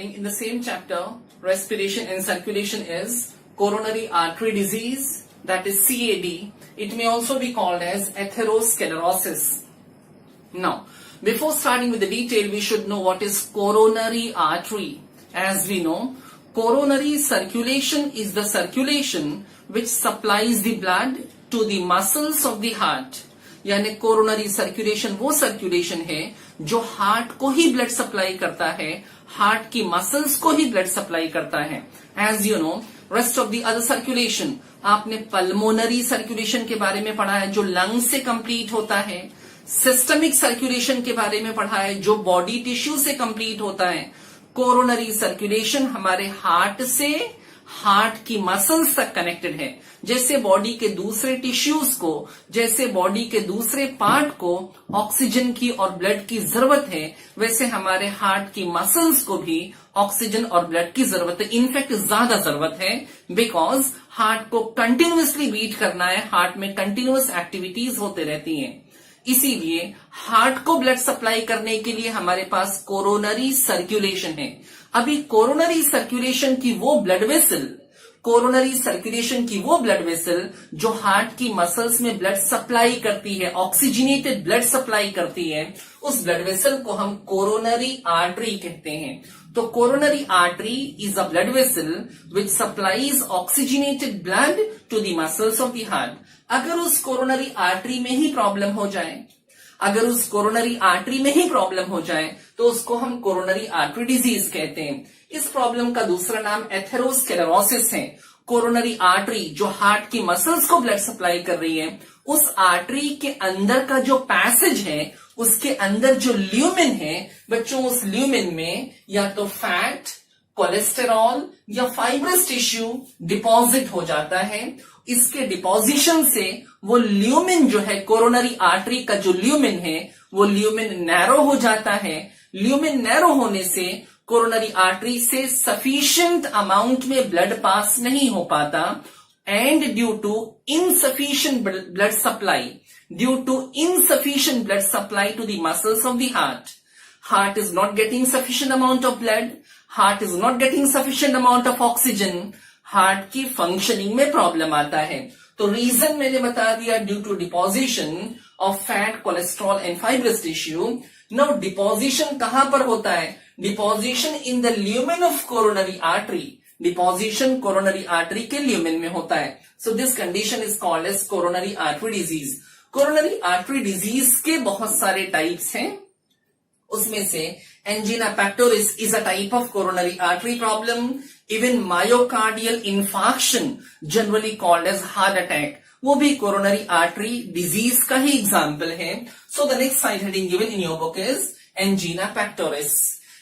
understanding in the same chapter, respiration and circulation, is coronary artery disease, that is CAD. It may also be called as atherosclerosis. Now, before starting with the detail, we should know what is coronary artery. As we know, coronary circulation is the circulation which supplies the blood to the muscles of the heart. यानी coronary circulation वो circulation है जो heart को ही blood supply करता है, heart की muscles को ही blood supply करता है. As you know, rest of the other circulation, आपने पल्मोनरी सर्कुलेशन के बारे में पढ़ा है जो लंग से कंप्लीट होता है, सिस्टमिक सर्कुलेशन के बारे में पढ़ा है जो बॉडी टिश्यू से कंप्लीट होता है. कोरोनरी सर्कुलेशन हमारे हार्ट से हार्ट की मसल्स तक कनेक्टेड है. जैसे बॉडी के दूसरे टिश्यूज को, जैसे बॉडी के दूसरे पार्ट को ऑक्सीजन की और ब्लड की जरूरत है, वैसे हमारे हार्ट की मसल्स को भी ऑक्सीजन और ब्लड की जरूरत है. इनफैक्ट ज्यादा जरूरत है, बिकॉज हार्ट को कंटिन्यूअसली बीट करना है, हार्ट में कंटिन्यूअस एक्टिविटीज होते रहती हैं. इसीलिए हार्ट को ब्लड सप्लाई करने के लिए हमारे पास कोरोनरी सर्कुलेशन है. अभी कोरोनरी सर्कुलेशन की वो ब्लड वेसल, कोरोनरी सर्कुलेशन की वो ब्लड वेसल जो हार्ट की मसल्स में ब्लड सप्लाई करती है, ऑक्सीजनेटेड ब्लड सप्लाई करती है, उस ब्लड वेसल को हम कोरोनरी आर्टरी कहते हैं. तो coronary artery is a blood vessel which supplies oxygenated blood to the muscles of the heart. अगर उस कोरोनरी आर्टरी में ही प्रॉब्लम हो जाए, अगर उस कोरोनरी आर्टरी में ही प्रॉब्लम हो जाए तो उसको हम कोरोनरी आर्टरी डिजीज कहते हैं. इस प्रॉब्लम का दूसरा नाम एथेरोस्क्लेरोसिस है. कोरोनरी आर्टरी जो हार्ट की मसल्स को ब्लड सप्लाई कर रही है, उस आर्टरी के अंदर का जो पैसेज है, उसके अंदर जो ल्यूमेन है बच्चों, उस ल्यूमेन में या तो फैट, कोलेस्टेरॉल या फाइब्रस टिश्यू डिपॉजिट हो जाता है. इसके डिपोजिशन से वो ल्यूमेन जो है, कोरोनरी आर्टरी का जो ल्यूमेन है, वो ल्यूमेन नैरो हो जाता है. ल्यूमेन नैरो होने से कोरोनरी आर्टरी से सफिशिएंट अमाउंट में ब्लड पास नहीं हो पाता, and due to insufficient blood supply, due to insufficient blood supply to the muscles of the heart is not getting sufficient amount of blood, heart is not getting sufficient amount of oxygen, heart की functioning में problem आता है. तो reason मैंने बता दिया, due to deposition of fat, cholesterol and fibrous tissue. Now deposition कहां पर होता है? Deposition in the lumen of coronary artery. Deposition coronary artery के ल्यूमेन में होता है. So this condition is called as coronary artery disease. Coronary artery disease के बहुत सारे टाइप्स हैं. उसमें से angina pectoris is a type of coronary artery problem. Even myocardial infarction, generally called as heart attack, वो भी कोरोनरी आर्टरी डिजीज का ही एग्जाम्पल है. So the next side heading given in your book is angina pectoris.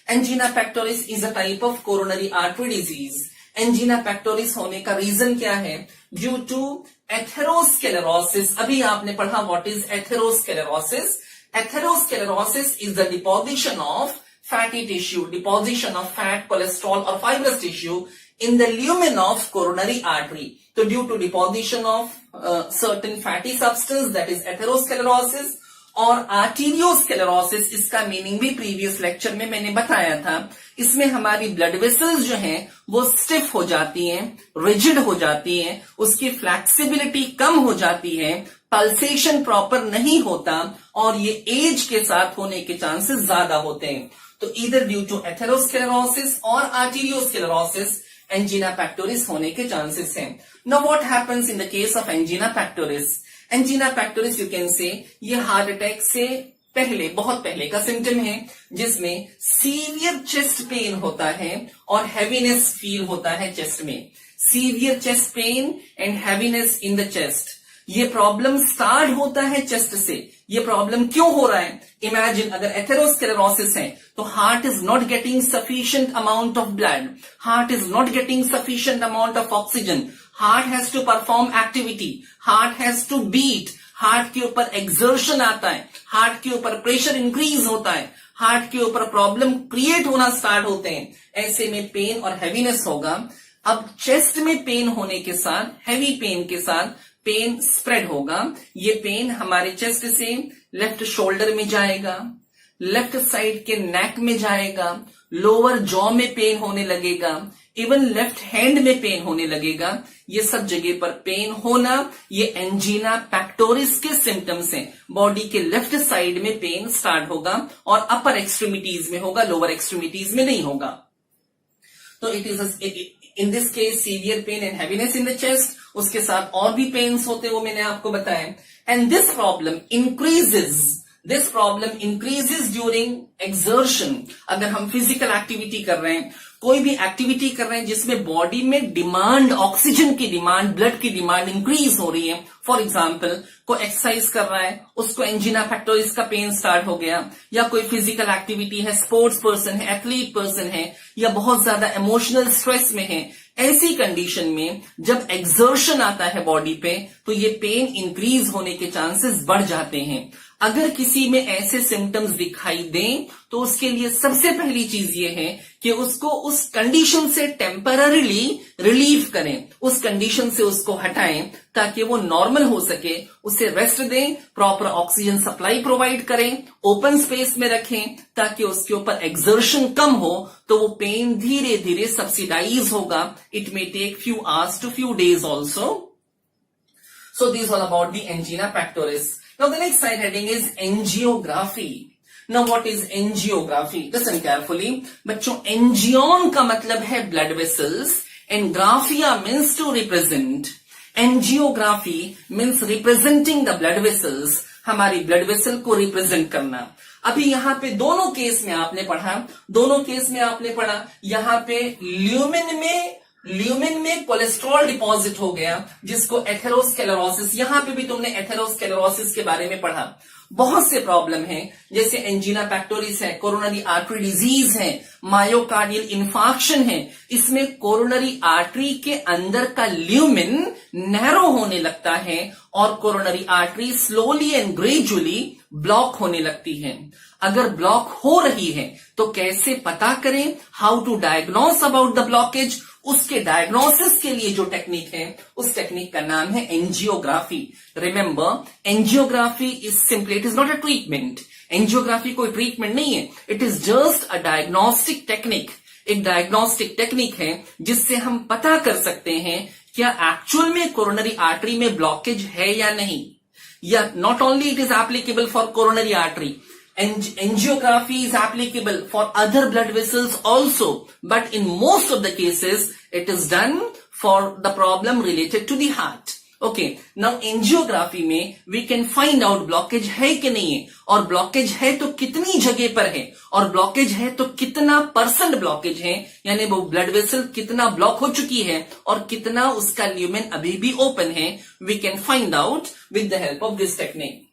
Angina pectoris is a type of coronary artery disease. Angina pectoris होने का reason क्या है? Due to atherosclerosis. अभी आपने पढ़ा what is atherosclerosis. Atherosclerosis is the deposition of fatty tissue, deposition of fat, cholesterol or fibrous tissue in the lumen of coronary artery. So due to deposition of certain fatty substance, that is atherosclerosis, और arteriosclerosis, इसका meaning भी previous lecture में मैंने बताया था. इसमें हमारी blood vessels जो हैं वो स्टिफ हो जाती हैं, रिजिड हो जाती हैं, उसकी फ्लेक्सिबिलिटी कम हो जाती है, पल्सेशन प्रॉपर नहीं होता, और ये एज के साथ होने के चांसेस ज्यादा होते हैं. तो इधर ड्यू टू एथेरोस्क्लेरोसिस और आर्टीरियोस्क्लेरोसिस एंजीना पेक्टोरिस होने के चांसेस हैं. Now what happens in the case of angina pectoris? Angina pectoris you can say ये हार्ट अटैक से पहले, बहुत पहले का सिम्टम है, जिसमें सीवियर चेस्ट पेन होता है और हैवीनेस फील होता है चेस्ट में. Severe chest pain and heaviness in the chest. ये प्रॉब्लम स्टार्ट होता है चेस्ट से. ये प्रॉब्लम क्यों हो रहा है? इमेजिन, अगर एथेरोस्क्लेरोसिस है तो heart is not getting sufficient amount of blood, heart is not getting sufficient amount of oxygen, heart has to perform activity, heart has to beat, heart के ऊपर एक्सर्शन आता है, हार्ट के ऊपर प्रेशर इंक्रीज होता है, हार्ट के ऊपर प्रॉब्लम क्रिएट होना स्टार्ट होते हैं. ऐसे में पेन और हैवीनेस होगा. अब चेस्ट में पेन होने के साथ, हैवी पेन के साथ पेन स्प्रेड होगा. ये पेन हमारे चेस्ट से लेफ्ट शोल्डर में जाएगा, लेफ्ट साइड के नेक में जाएगा, लोअर जॉ में पेन होने लगेगा, इवन लेफ्ट हैंड में पेन होने लगेगा। ये सब जगह पर पेन होना ये एंजीना पेक्टोरिस के सिम्टम्स हैं। बॉडी के लेफ्ट साइड में पेन स्टार्ट होगा और अपर एक्सट्रीमिटीज में होगा, लोअर एक्सट्रीमिटीज में नहीं होगा। तो it is in this case severe pain and heaviness in the chest. उसके साथ और भी पेन्स होते हैं, वो मैंने आपको बताया। And this problem increases during exertion. अगर हम फिजिकल एक्टिविटी कर रहे हैं, कोई भी एक्टिविटी कर रहे हैं जिसमें बॉडी में डिमांड, ऑक्सीजन की डिमांड, ब्लड की डिमांड इंक्रीज हो रही है। फॉर एग्जाम्पल कोई एक्सरसाइज कर रहा है, उसको एंजीना पेक्टोरिस का पेन स्टार्ट हो गया, या कोई फिजिकल एक्टिविटी है, स्पोर्ट्स पर्सन है, एथलीट पर्सन है, या बहुत ज्यादा इमोशनल स्ट्रेस में है, ऐसी कंडीशन में जब एक्सर्शन आता है बॉडी पे तो ये पेन इंक्रीज होने के चांसेस बढ़ जाते हैं। अगर किसी में ऐसे सिम्टम्स दिखाई दें तो उसके लिए सबसे पहली चीज ये है कि उसको उस कंडीशन से टेम्पररीली रिलीव करें, उस कंडीशन से उसको हटाएं ताकि वो नॉर्मल हो सके, उसे रेस्ट दें, प्रॉपर ऑक्सीजन सप्लाई प्रोवाइड करें, ओपन स्पेस में रखें ताकि उसके ऊपर एक्सर्शन कम हो, तो वो पेन धीरे धीरे सब्सिडाइज होगा। It may take few hours to few days also. So these all about the angina pectoris. Now the next side heading is angiography. Now what is angiography? Listen carefully. बच्चों, angion का मतलब है blood vessels and graphia means to represent. Angiography means representing the blood vessels. हमारी blood vessel को represent करना। अभी यहाँ पे दोनों केस में आपने पढ़ा, यहाँ पे ल्यूमिन में कोलेस्ट्रॉल डिपॉजिट हो गया जिसको एथेरोस्क्लेरोसिस, यहां पे भी तुमने एथेरोस्क्लेरोसिस के बारे में पढ़ा। बहुत से प्रॉब्लम हैं जैसे एंजीना पेक्टोरिस है, कोरोनरी आर्टरी डिजीज है, मायोकार्डियल इंफार्क्शन है। इसमें कोरोनरी आर्टरी के अंदर का ल्यूमिन नैरो होने लगता है और coronary artery slowly and gradually block होने लगती है। अगर ब्लॉक हो रही है तो कैसे पता करें, how to diagnose about the blockage, उसके डायग्नोसिस के लिए जो टेक्निक है उस टेक्निक का नाम है angiography. Remember, angiography is simply, it is not a treatment. Angiography कोई ट्रीटमेंट नहीं है, it is just a diagnostic technique. एक डायग्नोस्टिक टेक्निक है जिससे हम पता कर सकते हैं क्या एक्चुअल में कोरोनरी आर्टरी में ब्लॉकेज है या नहीं। या not only it is applicable for coronary artery, angiography is applicable for other blood vessels also, but in most of the cases it is done for the problem related to the heart. Okay, now angiography में we can find out blockage है कि नहीं है, और blockage है तो कितनी जगह पर है, और blockage है तो कितना % blockage है, यानी वो blood vessel कितना block हो चुकी है और कितना उसका lumen अभी भी open है। We can find out with the help of this technique.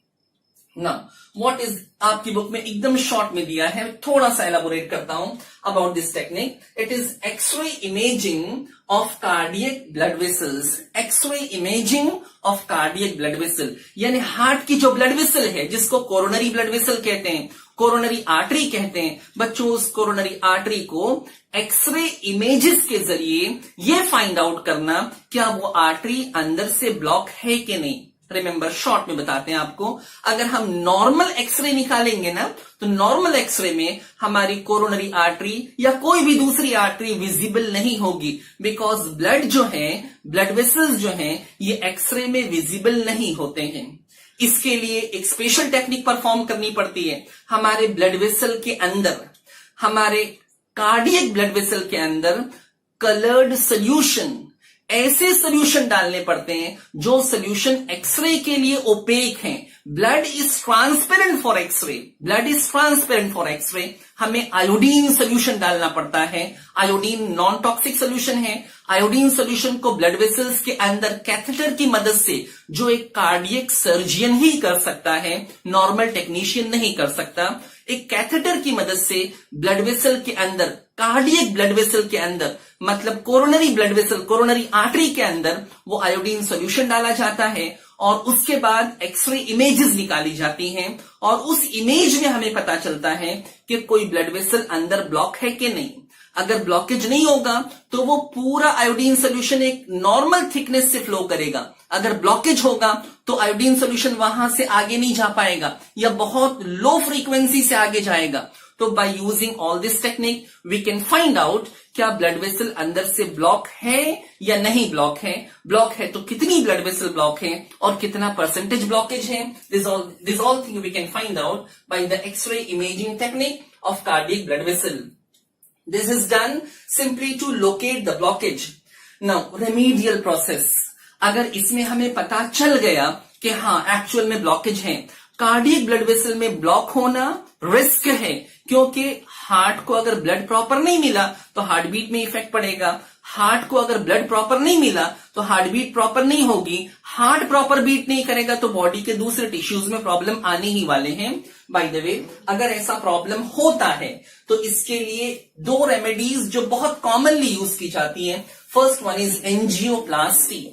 Now, what is आपकी बुक में एकदम शॉर्ट में दिया है, थोड़ा सा एलाबोरेट करता हूं about this technique. It is X-ray imaging of cardiac blood vessels. X-ray imaging of cardiac blood vessel, यानी हार्ट की जो ब्लड वेसल है जिसको कोरोनरी ब्लड वेसल कहते हैं, कोरोनरी आर्टरी कहते हैं। बच्चों, उस कोरोनरी आर्टरी को एक्सरे इमेजेस के जरिए ये फाइंड आउट करना क्या वो आर्टरी अंदर से ब्लॉक है कि नहीं। रिमेंबर, शॉर्ट में बताते हैं आपको, अगर हम नॉर्मल एक्सरे निकालेंगे ना तो नॉर्मल एक्सरे में हमारी कोरोनरी आर्टरी या कोई भी दूसरी आर्टरी विजिबल नहीं होगी, बिकॉज ब्लड जो है, ब्लड वेसल्स जो हैं, ये एक्सरे में विजिबल नहीं होते हैं। इसके लिए एक स्पेशल टेक्निक परफॉर्म करनी पड़ती है। हमारे ब्लड वेसल के अंदर, हमारे कार्डियक ब्लड वेसल के अंदर कलर्ड सोल्यूशन, ऐसे सोल्यूशन डालने पड़ते हैं जो सोल्यूशन एक्सरे के लिए ओपेक हैं। Blood is transparent for X-ray, blood is transparent for X-ray. हमें आयोडीन सोल्यूशन डालना पड़ता है। आयोडीन नॉन टॉक्सिक सोल्यूशन है। आयोडीन सोल्यूशन को ब्लड वेसल्स के अंदर कैथेटर की मदद से, जो एक कार्डियक सर्जियन ही कर सकता है, नॉर्मल टेक्नीशियन नहीं कर सकता, एक कैथेटर की मदद से ब्लड वेसल के अंदर, कार्डियक ब्लड वेसल के अंदर, मतलब coronary blood vessel, coronary artery के अंदर वो आयोडीन सोल्यूशन डाला जाता है और उसके बाद एक्सरे इमेजेस निकाली जाती हैं और उस इमेज में हमें पता चलता है कि कोई ब्लड वेसल अंदर ब्लॉक है कि नहीं। अगर ब्लॉकेज नहीं होगा तो वो पूरा आयोडीन सोल्यूशन एक नॉर्मल थिकनेस से फ्लो करेगा। अगर ब्लॉकेज होगा तो आयोडीन सोल्यूशन वहां से आगे नहीं जा पाएगा या बहुत लो फ्रीक्वेंसी से आगे जाएगा। तो by using all this technique we can find out क्या ब्लड वेसल अंदर से ब्लॉक है या नहीं ब्लॉक है। ब्लॉक है तो कितनी ब्लड वेसल ब्लॉक है और कितना परसेंटेज ब्लॉकेज है। This all thing we can find out by the X-ray imaging technique of cardiac blood vessel. This is done simply to locate the blockage. Now, remedial process. अगर इसमें हमें पता चल गया कि हाँ एक्चुअल में ब्लॉकेज है, कार्डियक ब्लड वेसल में ब्लॉक होना रिस्क है, क्योंकि हार्ट को अगर ब्लड प्रॉपर नहीं मिला तो हार्ट बीट में इफेक्ट पड़ेगा। हार्ट को अगर ब्लड प्रॉपर नहीं मिला तो हार्ट बीट प्रॉपर नहीं होगी। हार्ट प्रॉपर बीट नहीं करेगा तो बॉडी के दूसरे टिश्यूज में प्रॉब्लम आने ही वाले हैं। बाय द वे, अगर ऐसा प्रॉब्लम होता है तो इसके लिए दो रेमेडीज जो बहुत कॉमनली यूज की जाती है। First one is angioplasty.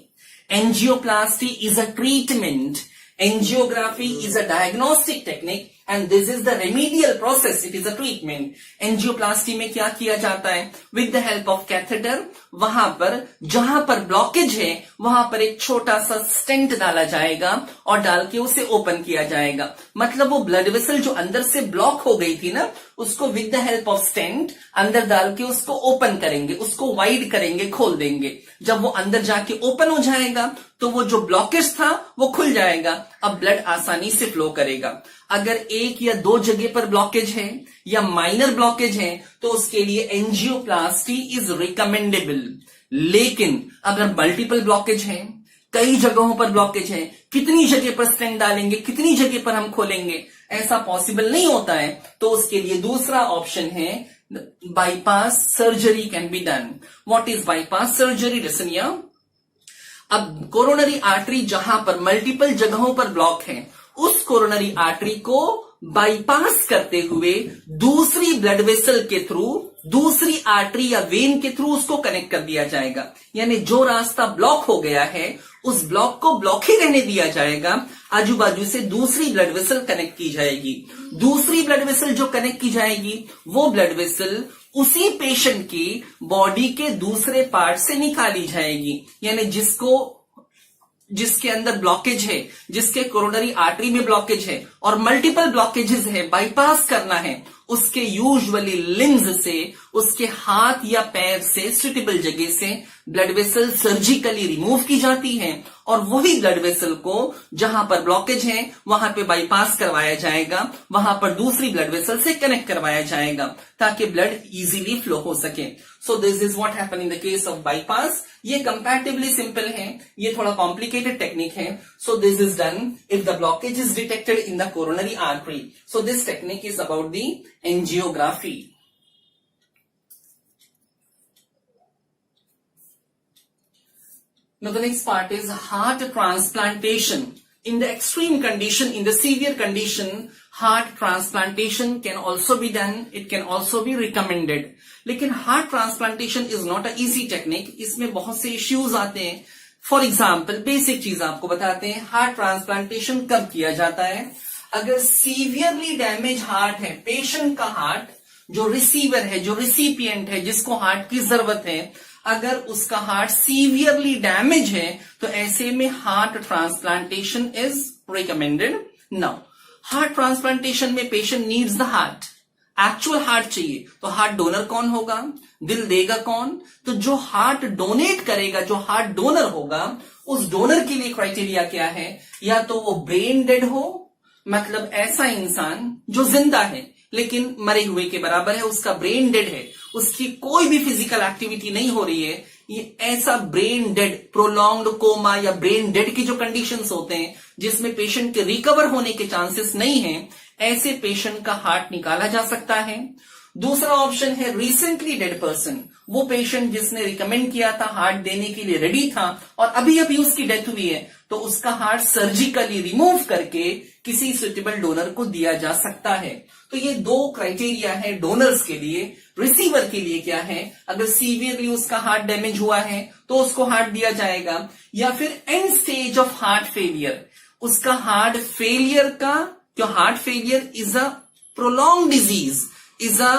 Angioplasty is a treatment, angiography is a diagnostic technique and this is the remedial process, it is a treatment. Angioplasty में क्या किया जाता है, with the help of catheter वहां पर जहां पर ब्लॉकेज है वहां पर एक छोटा सा स्टेंट डाला जाएगा और डाल के उसे ओपन किया जाएगा। मतलब वो ब्लड वेसल जो अंदर से ब्लॉक हो गई थी ना, उसको with the help of stent अंदर डाल के उसको ओपन करेंगे, उसको वाइड करेंगे, खोल देंगे। जब वो अंदर जाके ओपन हो जाएगा तो वो जो ब्लॉकेज था वो खुल जाएगा। अब ब्लड आसानी से फ्लो करेगा। अगर एक या दो जगह पर ब्लॉकेज है या माइनर ब्लॉकेज है तो उसके लिए एंजियोप्लास्टी इज रिकमेंडेबल। लेकिन अगर मल्टीपल ब्लॉकेज है, कई जगहों पर ब्लॉकेज है, कितनी जगह पर स्टेंट डालेंगे, कितनी जगह पर हम खोलेंगे, ऐसा पॉसिबल नहीं होता है। तो उसके लिए दूसरा ऑप्शन है bypass surgery can be done. What is bypass surgery? Listen here. अब कोरोनरी आर्टरी जहां पर मल्टीपल जगहों पर ब्लॉक है, उस कोरोनरी आर्टरी को बाईपास करते हुए दूसरी ब्लड वेसल के थ्रू, दूसरी आर्टरी या वेन के थ्रू उसको कनेक्ट कर दिया जाएगा। यानी जो रास्ता ब्लॉक हो गया है उस ब्लॉक को ब्लॉक ही रहने दिया जाएगा, आजू बाजू से दूसरी ब्लड वेसल कनेक्ट की जाएगी। दूसरी ब्लड वेसल जो कनेक्ट की जाएगी वो ब्लड वेसल उसी पेशेंट की बॉडी के दूसरे पार्ट से निकाली जाएगी। यानी जिसके अंदर ब्लॉकेज है, जिसके कोरोनरी आर्टरी में ब्लॉकेज है और मल्टीपल ब्लॉकेजेस है, बाईपास करना है, उसके यूजुअली लिम्स से, उसके हाथ या पैर से सुटेबल जगह से ब्लड वेसल सर्जिकली रिमूव की जाती है और वही ब्लड वेसल को जहां पर ब्लॉकेज है वहां पे बाईपास करवाया जाएगा, वहां पर दूसरी ब्लड वेसल से कनेक्ट करवाया जाएगा ताकि ब्लड इजीली फ्लो हो सके। So this is what happen in the case of bypass. ये कंपैरेटिवली सिंपल है, ये थोड़ा कॉम्प्लिकेटेड टेक्निक है। So this is done if the blockage is detected in the coronary artery. So this technique is about the angiography. Now the next part is heart transplantation. In the extreme condition, in the severe condition, heart transplantation can also be done. It can also be recommended. लेकिन heart transplantation is not a easy technique. इसमें बहुत से issues आते हैं। For example, basic चीज आपको बताते हैं। heart transplantation कब किया जाता है? अगर severely damaged heart है, patient का heart, जो रिसीवर है, जो रिसिपिएंट है, जिसको हार्ट की जरूरत है, अगर उसका हार्ट सीवियरली डैमेज है तो ऐसे में heart transplantation is recommended. Now heart transplantation में patient needs the heart, actual heart चाहिए, तो हार्ट डोनर कौन होगा, दिल देगा कौन? तो जो हार्ट डोनेट करेगा, जो हार्ट डोनर होगा, उस डोनर के लिए क्राइटेरिया क्या है? या तो वो ब्रेन डेड हो, मतलब ऐसा इंसान जो जिंदा है लेकिन मरे हुए के बराबर है, उसका ब्रेन डेड है, उसकी कोई भी फिजिकल एक्टिविटी नहीं हो रही है, ये ऐसा ब्रेन डेड, प्रोलॉन्ग्ड कोमा या ब्रेन डेड की जो कंडीशंस होते हैं जिसमें पेशेंट के रिकवर होने के चांसेस नहीं है, ऐसे पेशेंट का हार्ट निकाला जा सकता है। दूसरा ऑप्शन है रिसेंटली डेड पर्सन, वो पेशेंट जिसने रिकमेंड किया था, हार्ट देने के लिए रेडी था और अभी अभी उसकी डेथ हुई है, तो उसका हार्ट सर्जिकली रिमूव करके किसी सुटेबल डोनर को दिया जा सकता है। तो ये दो क्राइटेरिया है डोनर्स के लिए। रिसीवर के लिए क्या है? अगर सीवियरली उसका हार्ट डैमेज हुआ है तो उसको हार्ट दिया जाएगा, या फिर and stage of heart failure, उसका हार्ट फेलियर का, जो heart failure is a prolong disease, is a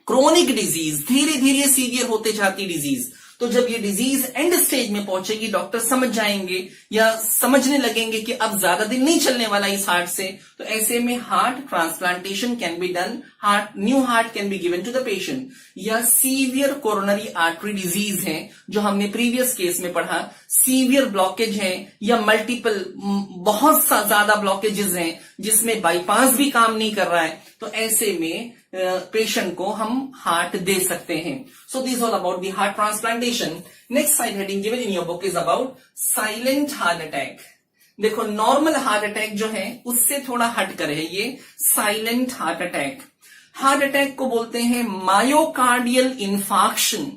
chronic disease, धीरे धीरे सीवियर होते जाती डिजीज। तो जब ये डिजीज एंड स्टेज में पहुंचेगी, डॉक्टर समझ जाएंगे या समझने लगेंगे कि अब ज्यादा दिन नहीं चलने वाला इस हार्ट से, तो ऐसे में heart transplantation can be done, new heart can be given to the patient. या सीवियर कोरोनरी आर्टरी डिजीज है जो हमने प्रीवियस केस में पढ़ा, सीवियर ब्लॉकेज है या मल्टीपल बहुत ज्यादा ब्लॉकेजेस हैं जिसमें बाईपास भी काम नहीं कर रहा है, तो ऐसे में पेशेंट को हम हार्ट दे सकते हैं। So this all about the heart transplantation. Next side heading given in your book is about silent heart attack. देखो नॉर्मल हार्ट अटैक जो है उससे थोड़ा हट कर है ये silent heart attack. Heart attack को बोलते हैं मायोकार्डियल इंफार्क्शन।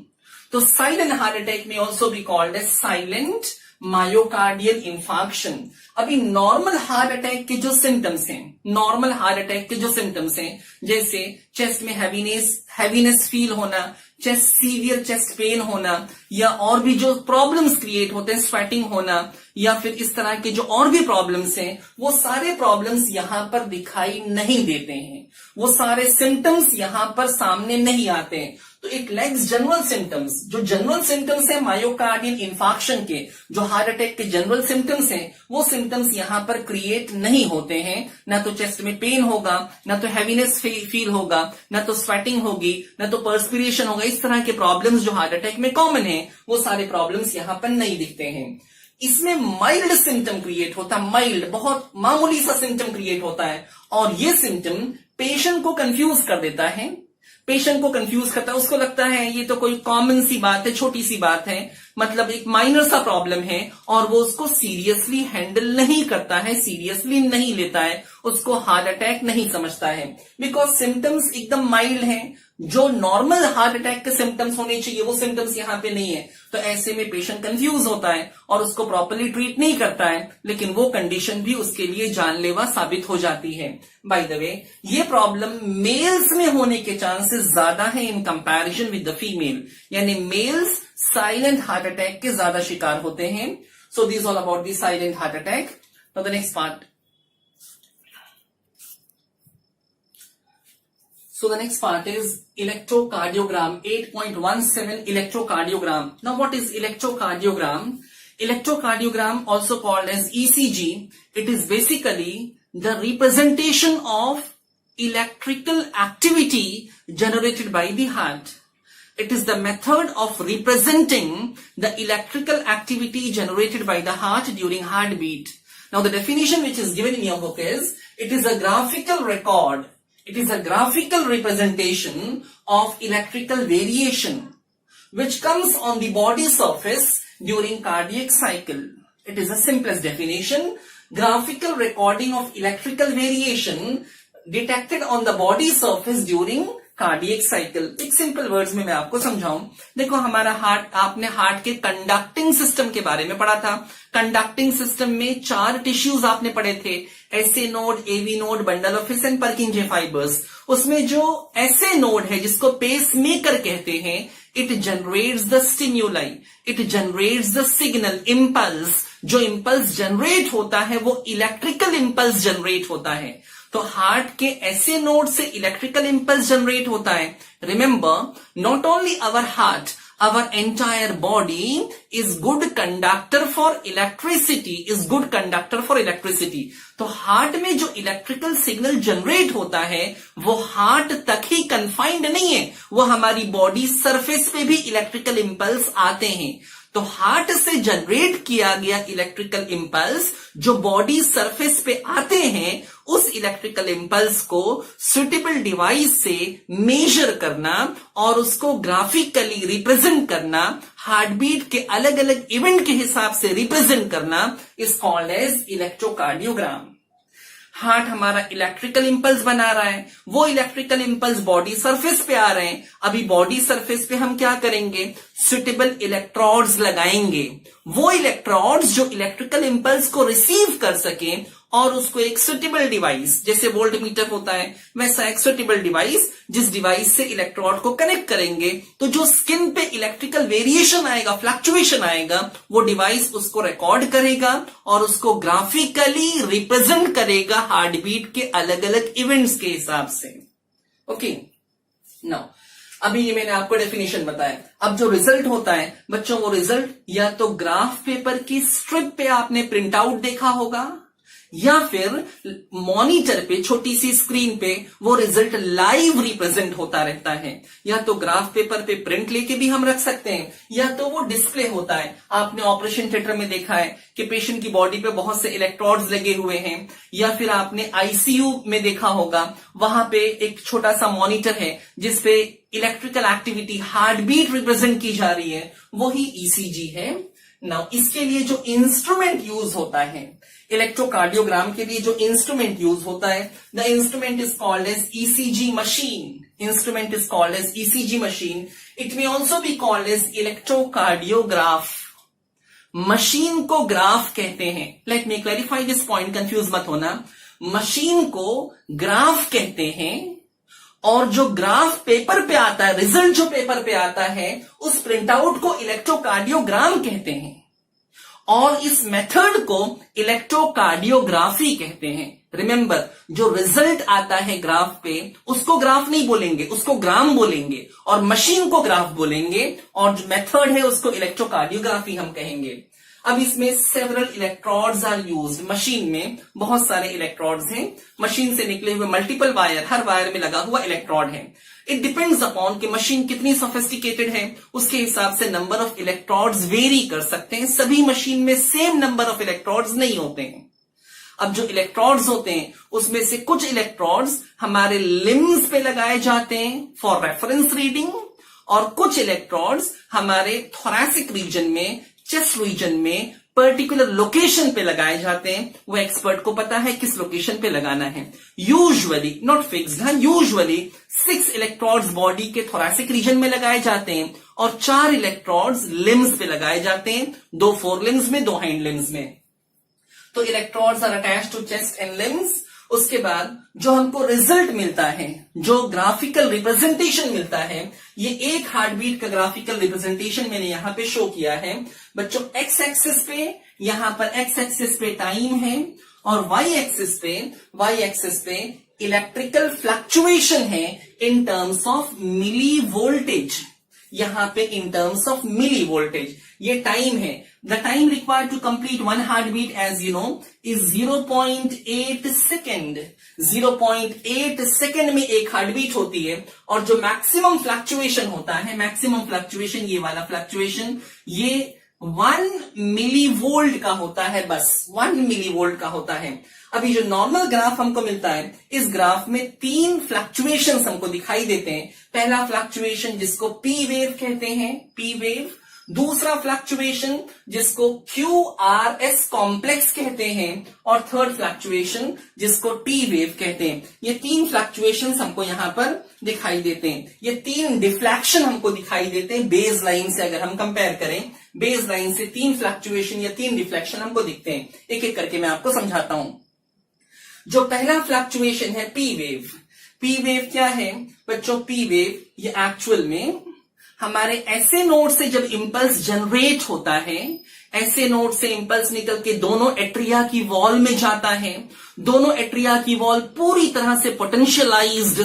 तो साइलेंट हार्ट अटैक में also be called as silent myocardial infarction. अभी नॉर्मल हार्ट अटैक के जो सिम्टम्स हैं, नॉर्मल हार्ट अटैक के जो सिम्टम्स हैं, जैसे चेस्ट में हैवीनेस फील होना, चेस्ट सीवियर चेस्ट पेन होना, या और भी जो प्रॉब्लम्स क्रिएट होते हैं, स्वेटिंग होना, या फिर इस तरह के जो और भी प्रॉब्लम्स हैं, वो सारे प्रॉब्लम्स यहां पर दिखाई नहीं देते हैं, वो सारे सिम्टम्स यहां पर सामने नहीं आते हैं। तो इट लैक्स जनरल सिम्टम्स। जो जनरल सिम्टम्स है मायोकार्डियल इंफार्क्शन के, जो हार्ट अटैक के जनरल सिम्टम्स हैं, वो सिम्टम्स यहां पर क्रिएट नहीं होते हैं। ना तो चेस्ट में पेन होगा, ना तो हैवीनेस फील होगा, ना तो स्वेटिंग होगी, ना तो पर्सपिरेशन होगा। इस तरह के प्रॉब्लम्स जो हार्ट अटैक में कॉमन है, वो सारे प्रॉब्लम्स यहां पर नहीं दिखते हैं। इसमें माइल्ड सिम्टम क्रिएट होता है, माइल्ड बहुत मामूली सा सिम्टम क्रिएट होता है, और ये सिम्टम पेशेंट को कंफ्यूज कर देता है, पेशेंट को कंफ्यूज करता है। उसको लगता है ये तो कोई कॉमन सी बात है, छोटी सी बात है, मतलब एक माइनर सा प्रॉब्लम है, और वो उसको सीरियसली हैंडल नहीं करता है, सीरियसली नहीं लेता है, उसको हार्ट अटैक नहीं समझता है, बिकॉज सिम्टम्स एकदम माइल्ड हैं। जो नॉर्मल हार्ट अटैक के सिम्टम्स होने चाहिए वो सिम्टम्स यहां पे नहीं है। तो ऐसे में पेशेंट कंफ्यूज होता है और उसको प्रॉपर्ली ट्रीट नहीं करता है, लेकिन वो कंडीशन भी उसके लिए जानलेवा साबित हो जाती है। बाय द वे, ये प्रॉब्लम मेल्स में होने के चांसेस ज्यादा है in comparison with the female, यानी मेल्स साइलेंट हार्ट अटैक के ज्यादा शिकार होते हैं। So this all about the silent heart attack. Now the next part. So the next part is electrocardiogram, 8.17 electrocardiogram. Now what is electrocardiogram? Electrocardiogram, also called as ECG, it is basically the representation of electrical activity generated by the heart. It is the method of representing the electrical activity generated by the heart during heartbeat. Now the definition which is given in your book is, it is a graphical record. It is a graphical representation of electrical variation which comes on the body surface during cardiac cycle. It is the simplest definition. Graphical recording of electrical variation detected on the body surface during cardiac cycle. एक simple words में मैं आपको समझाऊं। देखो हमारा heart, आपने heart के conducting system के बारे में पढ़ा था। कंडक्टिंग सिस्टम में 4 टिश्यूज आपने पढ़े थे, SA node, AV node, bundle of His and Purkinje fibres. उसमें जो एसए नोड है जिसको पेस मेकर कहते हैं, it generates the stimuli, it generates the signal impulse. जो इंपल्स जनरेट होता है वो इलेक्ट्रिकल इंपल्स जनरेट होता है। तो हार्ट के ऐसे नोड से इलेक्ट्रिकल इंपल्स जनरेट होता है। Remember, not only our heart, our entire body is good conductor for electricity, is good conductor for electricity. तो हार्ट में जो इलेक्ट्रिकल सिग्नल जनरेट होता है वो हार्ट तक ही कन्फाइंड नहीं है, वो हमारी बॉडी सरफेस पे भी इलेक्ट्रिकल इंपल्स आते हैं। तो हार्ट से जनरेट किया गया इलेक्ट्रिकल इंपल्स जो बॉडी सरफेस पे आते हैं, उस इलेक्ट्रिकल इंपल्स को सुटेबल डिवाइस से मेजर करना और उसको ग्राफिकली रिप्रेजेंट करना, हार्टबीट के अलग अलग इवेंट के हिसाब से रिप्रेजेंट करना, is called as electrocardiogram. Heart हमारा इलेक्ट्रिकल इंपल्स बना रहा है, वो इलेक्ट्रिकल इंपल्स बॉडी सरफेस पे आ रहे हैं। अभी बॉडी सरफेस पे हम क्या करेंगे, सुटेबल इलेक्ट्रोड्स लगाएंगे। वो इलेक्ट्रोड्स जो इलेक्ट्रिकल इंपल्स को रिसीव कर सके और उसको एक सुटेबल डिवाइस, जैसे वोल्टमीटर होता है वैसा एक सुटेबल डिवाइस, जिस डिवाइस से इलेक्ट्रोड को कनेक्ट करेंगे तो जो स्किन पे इलेक्ट्रिकल वेरिएशन आएगा, फ्लक्चुएशन आएगा, वो डिवाइस उसको रिकॉर्ड करेगा और उसको ग्राफिकली रिप्रेजेंट करेगा हार्ट बीट के अलग अलग इवेंट्स के हिसाब से। ओके, नाउ अभी ये मैंने आपको डेफिनेशन बताया। अब जो रिजल्ट होता है बच्चों, वो रिजल्ट या तो ग्राफ पेपर की स्ट्रिप पे आपने प्रिंट आउट देखा होगा, या फिर मॉनिटर पे छोटी सी स्क्रीन पे वो रिजल्ट लाइव रिप्रेजेंट होता रहता है। या तो ग्राफ पेपर पे प्रिंट लेके भी हम रख सकते हैं, या तो वो डिस्प्ले होता है। आपने ऑपरेशन थिएटर में देखा है कि पेशेंट की बॉडी पे बहुत से इलेक्ट्रोड्स लगे हुए हैं, या फिर आपने आईसीयू में देखा होगा, वहां पे एक छोटा सा मॉनिटर है जिसपे electrical activity, heart beat represent की जा रही है, वही ईसीजी है। नाउ इसके लिए जो इंस्ट्रूमेंट यूज होता है, इलेक्ट्रोकार्डियोग्राम के लिए जो इंस्ट्रूमेंट यूज होता है, the instrument is called as ECG machine. Instrument is called as ECG machine. It may also be called as electrocardiograph. Machine को ग्राफ कहते हैं। Let me clarify this point, confuse मत होना। मशीन को graph कहते हैं, और जो ग्राफ पेपर पे आता है, रिजल्ट जो पेपर पे आता है, उस प्रिंटआउट को इलेक्ट्रोकार्डियोग्राम कहते हैं, और इस मेथड को इलेक्ट्रोकार्डियोग्राफी कहते हैं। रिमेंबर, जो रिजल्ट आता है ग्राफ पे, उसको ग्राफ नहीं बोलेंगे, उसको ग्राम बोलेंगे, और मशीन को ग्राफ बोलेंगे, और जो मेथड है उसको इलेक्ट्रोकार्डियोग्राफी हम कहेंगे। अब इसमें several electrodes are used. Machine में बहुत सारे इलेक्ट्रोड्स हैं, मशीन से निकले हुए मल्टीपल वायर, हर वायर में लगा हुआ इलेक्ट्रोड है। इट डिपेंड्स अपॉन कि मशीन कितनी सोफिस्टिकेटेड है, उसके हिसाब से नंबर ऑफ इलेक्ट्रोड्स वेरी कर सकते हैं। सभी मशीन में सेम नंबर ऑफ इलेक्ट्रोड्स नहीं होते हैं। अब जो इलेक्ट्रोड्स होते हैं उसमें से कुछ इलेक्ट्रोड्स हमारे लिम्स पे लगाए जाते हैं फॉर रेफरेंस रीडिंग, और कुछ इलेक्ट्रोड्स हमारे थोरैसिक रीजन में, चेस्ट रीजन में पर्टिकुलर लोकेशन पे लगाए जाते हैं। वो एक्सपर्ट को पता है किस लोकेशन पे लगाना है। Usually, not fixed, usually 6 electrodes body के थोरैसिक रीजन में लगाए जाते हैं, और 4 इलेक्ट्रोड्स लिम्स पे लगाए जाते हैं, 2 फोर लिम्स में, 2 हाइंड लिम्स में। तो electrodes are attached to chest and limbs. उसके बाद जो हमको रिजल्ट मिलता है, जो ग्राफिकल रिप्रेजेंटेशन मिलता है, ये एक हार्ट बीट का ग्राफिकल रिप्रेजेंटेशन मैंने यहां पे शो किया है बच्चों। एक्स एक्सिस पे, यहां पर एक्स एक्सिस पे टाइम है, और वाई एक्सिस पे इलेक्ट्रिकल फ्लक्चुएशन है in terms of milli voltage. यहां पे in terms of milli voltage ये टाइम है। The time required to complete one heart beat, as you know, is 0.8 second. 0.8 second में एक हार्ट बीट होती है, और जो मैक्सिमम फ्लक्चुएशन होता है, मैक्सिमम फ्लक्चुएशन, ये वाला फ्लक्चुएशन, ये 1 मिली वोल्ट का होता है, बस 1 मिली वोल्ट का होता है। अभी जो नॉर्मल ग्राफ हमको मिलता है, इस ग्राफ में 3 फ्लक्चुएशंस हमको दिखाई देते हैं। पहला फ्लक्चुएशन जिसको पी वेव कहते हैं, पी वेव। दूसरा फ्लक्चुएशन जिसको QRS कॉम्प्लेक्स कहते हैं, और थर्ड फ्लक्चुएशन जिसको टी वेव कहते हैं। ये 3 फ्लक्चुएशंस हमको यहां पर दिखाई देते हैं। ये 3 डिफ्लेक्शन हमको दिखाई देते हैं बेस लाइन से। अगर हम कंपेयर करें बेस लाइन से, 3 फ्लक्चुएशन या 3 डिफ्लेक्शन हमको दिखते हैं। एक एक करके मैं आपको समझाता हूं। जो पहला फ्लक्चुएशन है पी वेव। पी वेव क्या है बच्चों? पी वेव ये एक्चुअल में हमारे ऐसे नोड से जब इंपल्स जनरेट होता है, ऐसे नोड से इंपल्स निकल के दोनों एट्रिया की वॉल में जाता है। दोनों एट्रिया की वॉल पूरी तरह से पोटेंशियलाइज्ड,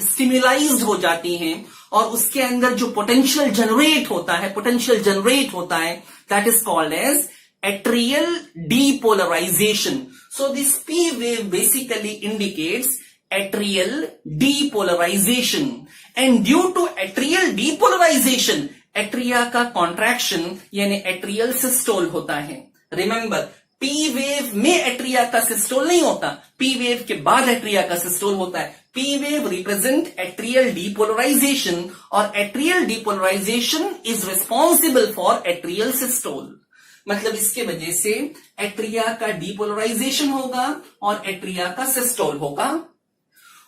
स्टिमुलाइज्ड हो जाती हैं, और उसके अंदर जो पोटेंशियल जनरेट होता है, that is called as atrial depolarization. So this P wave basically indicates atrial depolarization, and due to atrial depolarization, atria का contraction यानी atrial systole होता है। Remember, P wave में atria का systole नहीं होता, P wave के बाद atria का systole होता है। P wave represent atrial depolarization, और atrial depolarization is responsible for atrial systole। मतलब इसके वजह से एट्रिया का डीपोलराइजेशन होगा और एट्रिया का सिस्टोल होगा।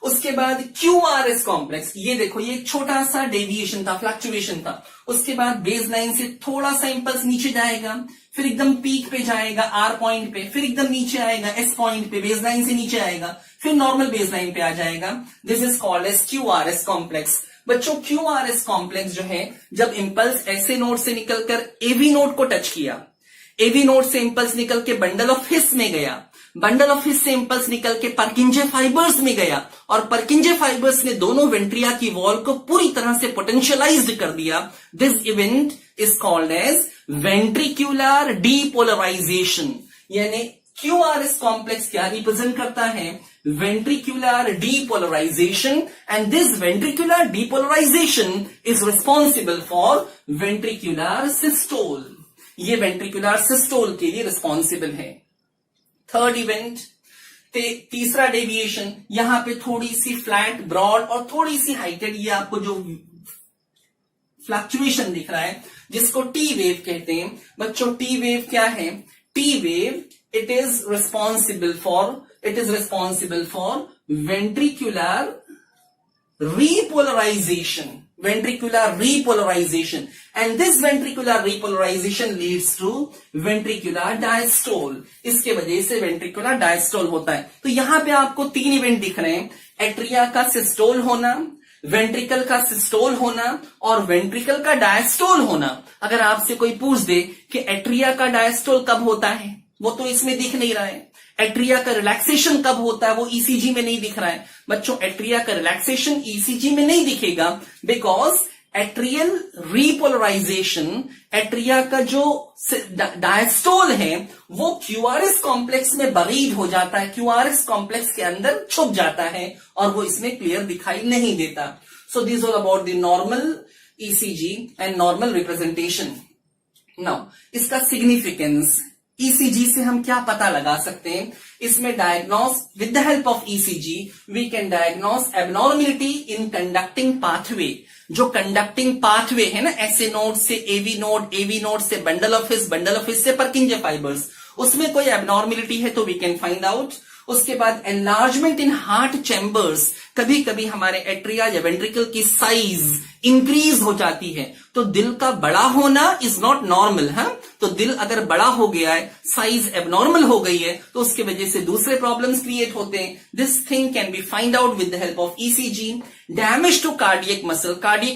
उसके बाद QRS कॉम्प्लेक्स, ये देखो, ये छोटा सा डेविएशन था, फ्लक्चुएशन था। उसके बाद बेस लाइन से थोड़ा सा इंपल्स नीचे जाएगा, फिर एकदम पीक पे जाएगा R पॉइंट पे, फिर एकदम नीचे आएगा S पॉइंट पे, बेस लाइन से नीचे आएगा, फिर नॉर्मल बेस लाइन पे आ जाएगा। This is called as QRS complex. बच्चों QRS कॉम्प्लेक्स जो है, जब इंपल्स ऐसे नोड से निकलकर AV नोड को टच किया, एवी नोड से इंपल्स निकल के बंडल ऑफ हिस में गया, बंडल ऑफ हिस से इंपल्स निकल के पर्किंजे फाइबर्स में गया और पर्किंजे फाइबर्स ने दोनों वेंट्रिया की वॉल को पूरी तरह से पोटेंशियलाइज्ड कर दिया. This event is called as ventricular depolarisation. यानी QRS कॉम्प्लेक्स क्या रिप्रेजेंट करता है? Ventricular depolarisation. And this ventricular depolarisation is responsible for ventricular systole. ये वेंट्रिकुलर सिस्टोल के लिए रिस्पॉन्सिबल है. थर्ड इवेंट, तीसरा डेविएशन, यहां पे थोड़ी सी फ्लैट, ब्रॉड और थोड़ी सी हाइटेड, ये आपको जो फ्लक्चुएशन दिख रहा है जिसको टी वेव कहते हैं. बच्चों टी वेव क्या है? T wave it is responsible for ventricular repolarization. And this ventricular repolarization leads to ventricular diastole. इसके वजह से ventricular diastole होता है. तो यहां पे आपको 3 इवेंट दिख रहे हैं. एट्रिया का सिस्टोल होना, वेंट्रिकल का सिस्टोल होना और वेंट्रिकल का डायस्टोल होना. अगर आपसे कोई पूछ दे कि एट्रिया का डायस्टोल कब होता है, वो तो इसमें दिख नहीं रहा है. एट्रिया का रिलैक्सेशन कब होता है, वो ईसीजी में नहीं दिख रहा है. बच्चों एट्रिया का रिलैक्सेशन ईसीजी में नहीं दिखेगा बिकॉज एट्रियल रीपोलराइजेशन, एट्रिया का जो डायस्टोल है वो क्यूआरएस कॉम्प्लेक्स में बरीड हो जाता है, क्यूआरएस कॉम्प्लेक्स के अंदर छुप जाता है और वो इसमें क्लियर दिखाई नहीं देता. So this all about the normal ECG and normal representation. Now इसका सिग्निफिकेंस, ईसीजी से हम क्या पता लगा सकते हैं? इसमें diagnose with the help of ECG we can diagnose abnormality in conducting pathway. जो कंडक्टिंग पाथवे है ना, एसए नोड से एवी नोड से बंडल ऑफ हिस से पर्किंजे फाइबर्स, उसमें कोई एबनॉर्मलिटी है तो वी कैन फाइंड आउट. उसके बाद एनलार्जमेंट इन हार्ट चैम्बर्स, कभी कभी हमारे एट्रिया या वेंट्रिकल की साइज इंक्रीज हो जाती है तो दिल का बड़ा होना इज नॉट नॉर्मल है. तो दिल अगर बड़ा हो गया है, साइज एबनॉर्मल हो गई है, तो उसके वजह से दूसरे प्रॉब्लम्स क्रिएट होते हैं. This thing can be find out with the help of ECG. Damage to cardiac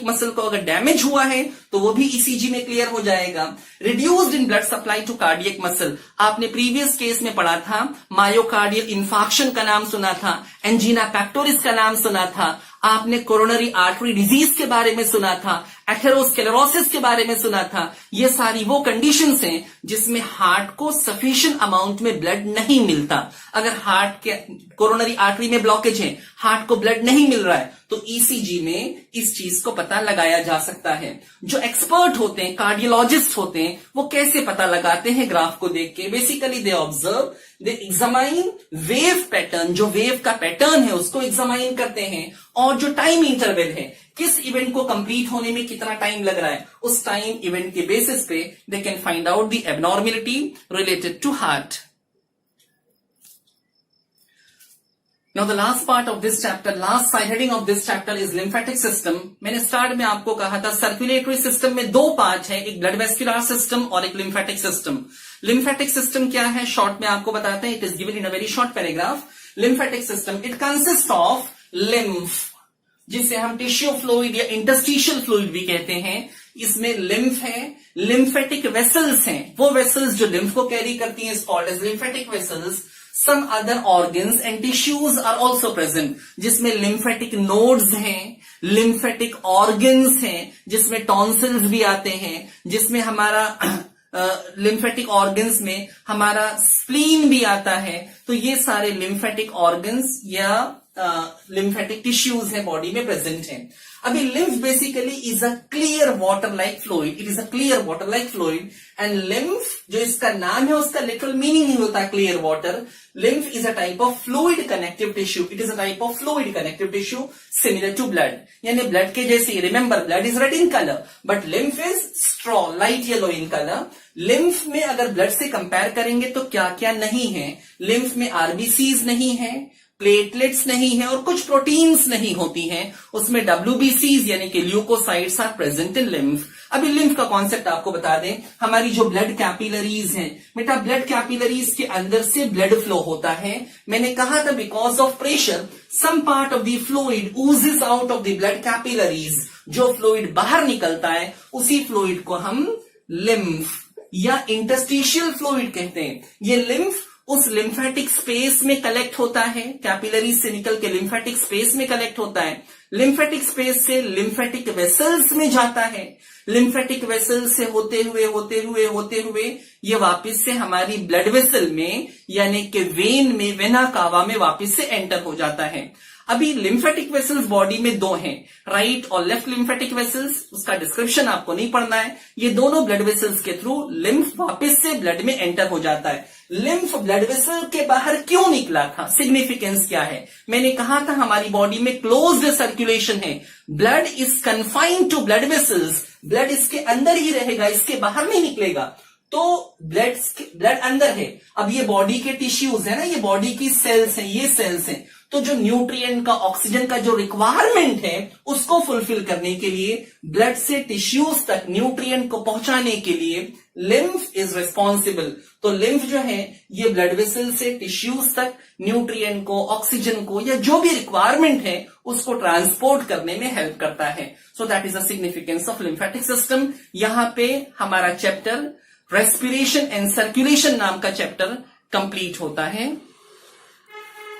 muscle को अगर डैमेज हुआ है तो वो भी ईसीजी में क्लियर हो जाएगा. Reduced in blood supply to cardiac muscle, आपने प्रीवियस केस में पढ़ा था, मायोकार्डियल इंफार्क्शन का नाम सुना था, एंजीना पैक्टोरिस का नाम सुना था, आपने कोरोनरी आर्टरी डिजीज के बारे में सुना था, एथेरोस्क्लेरोसिस के बारे में सुना था. ये सारी वो कंडीशंस हैं जिसमें हार्ट को सफिशिएंट अमाउंट में ब्लड नहीं मिलता. अगर हार्ट के कोरोनरी आर्टरी में ब्लॉकेज है, हार्ट को ब्लड नहीं मिल रहा है, तो ईसीजी में इस चीज को पता लगाया जा सकता है. जो एक्सपर्ट होते हैं, कार्डियोलॉजिस्ट होते हैं, वो कैसे पता लगाते हैं? ग्राफ को देख के. Basically they observe, they examine wave pattern, जो वेव का पैटर्न है उसको एग्जामाइन करते हैं, और जो टाइम इंटरवल है, किस इवेंट को कंप्लीट होने में कितना टाइम लग रहा है, उस टाइम इवेंट के बेसिस पे they can find out the abnormality related to heart. Now the last part of this chapter, last side heading of this chapter is lymphatic system. मैंने स्टार्ट में आपको कहा था सर्कुलेटरी सिस्टम में 2 part है, एक ब्लड वेस्कुलर सिस्टम और एक लिम्फेटिक सिस्टम. लिम्फेटिक सिस्टम क्या है, शॉर्ट में आपको बताते हैं. It is given in a very short paragraph. Lymphatic system it consist of lymph, जिसे हम टिश्यू फ्लूइड या इंटरस्टिशियल फ्लूइड भी कहते हैं. इसमें लिम्फ है, लिम्फेटिक वेसल्स हैं, वो वेसल्स जो लिम्फ को कैरी करती हैं, is called as lymphatic vessels. Some other organs and tissues are also present, जिसमें lymphatic nodes हैं, lymphatic organs हैं, जिसमें tonsils भी आते हैं, जिसमें हमारा lymphatic organs में हमारा spleen भी आता है. तो ये सारे lymphatic organs या lymphatic tissues हैं बॉडी में प्रेजेंट हैं. अभी lymph basically is a clear water like fluid. It is a clear water like fluid. And lymph जो इसका नाम है उसका literal meaning ही होता है clear water. Lymph is a type of fluid connective tissue. It is a type of fluid connective tissue similar to blood. यानी blood के जैसे, remember blood is red in color, but lymph is straw, light yellow in color. lymph में अगर blood से compare करेंगे तो क्या क्या नहीं है? lymph में RBCs नहीं है, प्लेटलेट्स नहीं है और कुछ प्रोटीन्स नहीं होती हैं. उसमें WBCs यानी कि leucocytes are present in lymph. अभी लिम्फ का कॉन्सेप्ट आपको बता दें. हमारी जो ब्लड कैपिलरीज हैं बेटा, ब्लड कैपिलरीज के अंदर से ब्लड फ्लो होता है. मैंने कहा था because of pressure some part of the fluid oozes out of the blood capillaries. जो फ्लूइड बाहर निकलता है उसी फ्लूइड को हम लिम्फ या इंटरस्टिशियल फ्लूइड कहते हैं. ये लिम्फ उस लिम्फेटिक स्पेस में कलेक्ट होता है, कैपिलरी से निकल के लिम्फेटिक स्पेस में कलेक्ट होता है, लिम्फेटिक स्पेस से लिम्फेटिक वेसल्स में जाता है, लिम्फेटिक वेसल से होते हुए ये वापस से हमारी ब्लड वेसल में यानी कि वेन में, वेना कावा में वापस से एंटर हो जाता है। अभी लिम्फेटिक वेसल्स बॉडी में दो हैं, राइट और लेफ्ट लिम्फेटिक वेसल्स, उसका डिस्क्रिप्शन आपको नहीं पढ़ना है। ये दोनों ब्लड वेसल्स के थ्रू लिम्फ वापस से ब्लड में एंटर हो जाता है। लिम्फ ब्लड वेसल के बाहर क्यों निकला था, सिग्निफिकेंस क्या है? मैंने कहा था हमारी बॉडी में क्लोज्ड सर्कुलेशन है, blood is confined to blood vessels, blood इसके अंदर ही रहेगा, इसके बाहर नहीं निकलेगा। तो ब्लड अंदर है। अब ये बॉडी के टिश्यूज है ना, ये बॉडी की सेल्स हैं, ये सेल्स हैं, तो जो न्यूट्रिएंट का, ऑक्सीजन का जो रिक्वायरमेंट है उसको फुलफिल करने के लिए, ब्लड से टिश्यूज तक न्यूट्रिएंट को पहुंचाने के लिए लिम्फ इज रिस्पॉन्सिबल। तो लिम्फ जो है ये ब्लड वेसल से टिश्यूज तक न्यूट्रिएंट को, ऑक्सीजन को या जो भी रिक्वायरमेंट है उसको ट्रांसपोर्ट करने में हेल्प करता है। So that is the significance of lymphatic system. यहां पे हमारा चैप्टर रेस्पिरेशन एंड सर्कुलेशन नाम का चैप्टर कंप्लीट होता है।